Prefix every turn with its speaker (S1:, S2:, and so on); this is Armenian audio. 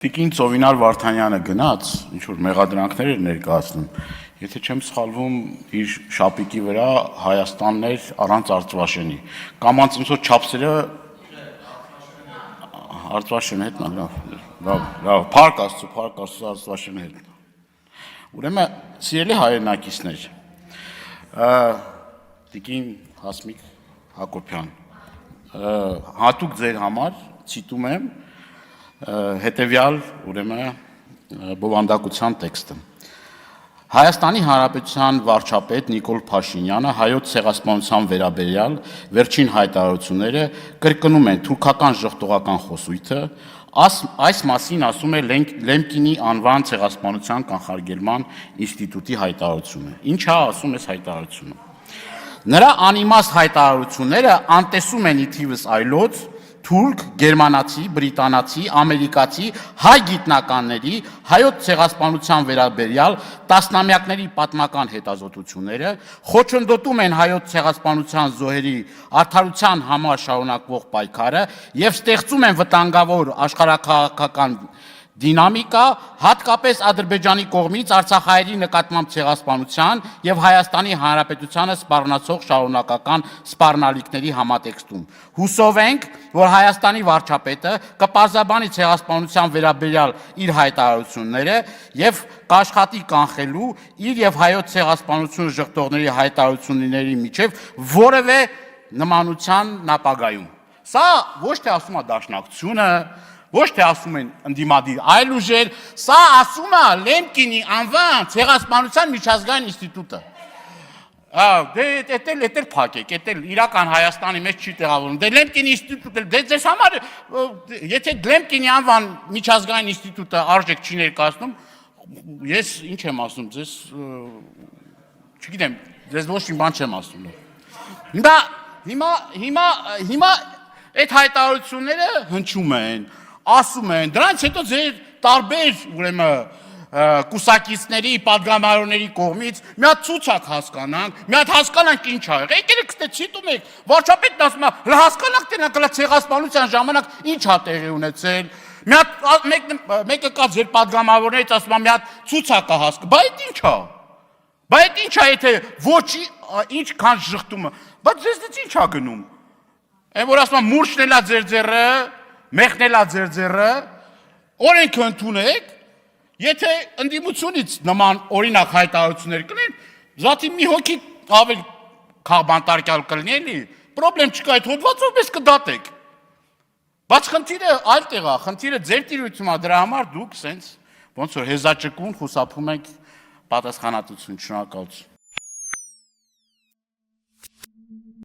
S1: Տիկին Ծովինար Վարդանյանը գնաց, ինչ-որ մեղադրանքներ էր ներկայացնում, եթե չեմ սխալվում, իր շապիկի վրա Հայաստաններ առանց Արծվաշենի, կամ անց ինչ-որ չափսերը Արծվաշենի հետ, լավ, փառք Աստծո Արծվաշենի հետ։ Ուրեմն, սիրելի հայրենակիցներ, տիկին Հասմիկ Հակոբյան, հատուկ ձեր համար ցիտում եմ հետևյալ ուրեմն բովանդակության տեքստը։ Հայաստանի Հանրապետության վարչապետ Նիկոլ Փաշինյանը հայոց ցեղասպանության վերաբերյալ վերջին հայտարարությունները կրկնում են թուրքական ժողտողական խոսույթը, այս մասին ասում է Լեմկինի անվան ցեղասպանության կանխարգելման ինստիտուտի հայտարարությունը։ Ինչ է ասում այս հայտարարությունը։ Նրա անիմաստ հայտարարությունները անտեսում են ի թիվս այլոց թուրք, գերմանացի, բրիտանացի, ամերիկացի, հայ գիտնականների հայոց ցեղասպանության վերաբերյալ տասնամյակների պատմական հետազոտությունները, խոչընդոտում են հայոց ցեղասպանության զոհերի արդարության համար շարունակվող պայքարը եւ ստեղծում են վտանգավոր աշխարհաքաղաքական դինամիկա, հատկապես Ադրբեջանի կողմից Արցախահայերի նկատմամբ ցեղասպանության եւ Հայաստանի Հանրապետությանը սպառնացող շարունակական սպառնալիքների համատեքստում։ Հուսով ենք, որ Հայաստանի վարչապետը կպարզաբանի ցեղասպանության վերաբերյալ իր հայտարարությունները եւ կաշխատի կանխելու իր եւ հայոց ցեղասպանությունը ժխտողների հայտարարությունների միջև որևէ նմանության ապագայում։ Սա ոչ թե ասում է դաշնակցությունը, ոչ թե ասում են ընդդիմադիր այլ ուժեր, սա ասում է Լեմկինի անվան ցեղասպանության միջազգային ինստիտուտը։ Դե փակեք, էտել իրական Հայաստանի մեջ չի տեղավորվում։ Դե Լեմկինի ինստիտուտը, դե ձեզ համար, եթե Լեմկինի անվան միջազգային ինստիտուտը արժեք չի ներկայացնում, ես ինչ եմ ասում, ձեզ չգիտեմ, ձեզ ոչ մի բան չեմ ասում։ Հիմա այդ հայտարարությունները հնչում են, ասում են, դրանից հետո ձեր տարբեր կուսակիցների, պատգամավորների կողմից մի հատ ցուցակ հասկանանք, մի հատ հասկանանք ինչ ա եղել, եկեք ստե ցիտում եք, վարչապետն ասում է, հասկանանք տենակ ցեղասպանության ժամանակ ինչ ա տեղի ունեցել, մի հատ մեկը կա ձեր պատգամավորներից ասում է մի հատ ցուցակ ա հասկ, բա այդ ինչ ա, բա այդ ինչ ա, եթե ոչի ինչքան ժխտումը, բա ձեզնից ինչ ա գնում, այն որ ասում է մուրշն էլա ձեր ձեռը, մեղնելա ձեր ձեռը, օրենքը ընդունեք, եթե ընդդիմությունից նման օրինակ հայտարարություններ կլինեն, զատի մի հոգի ավելի քաղբանտարկյալ կլինի էլի, պրոբլեմ չկա, այդ հոդվածով մեզ կդատեք, բայց խնդիրը այլ տեղ է, խնդիրը ձեր տիրույթում է, դրա համար դուք սենց ոնց որ հեզաճկուն խուսափում եք պատասխանատվություն, շնորհակալություն։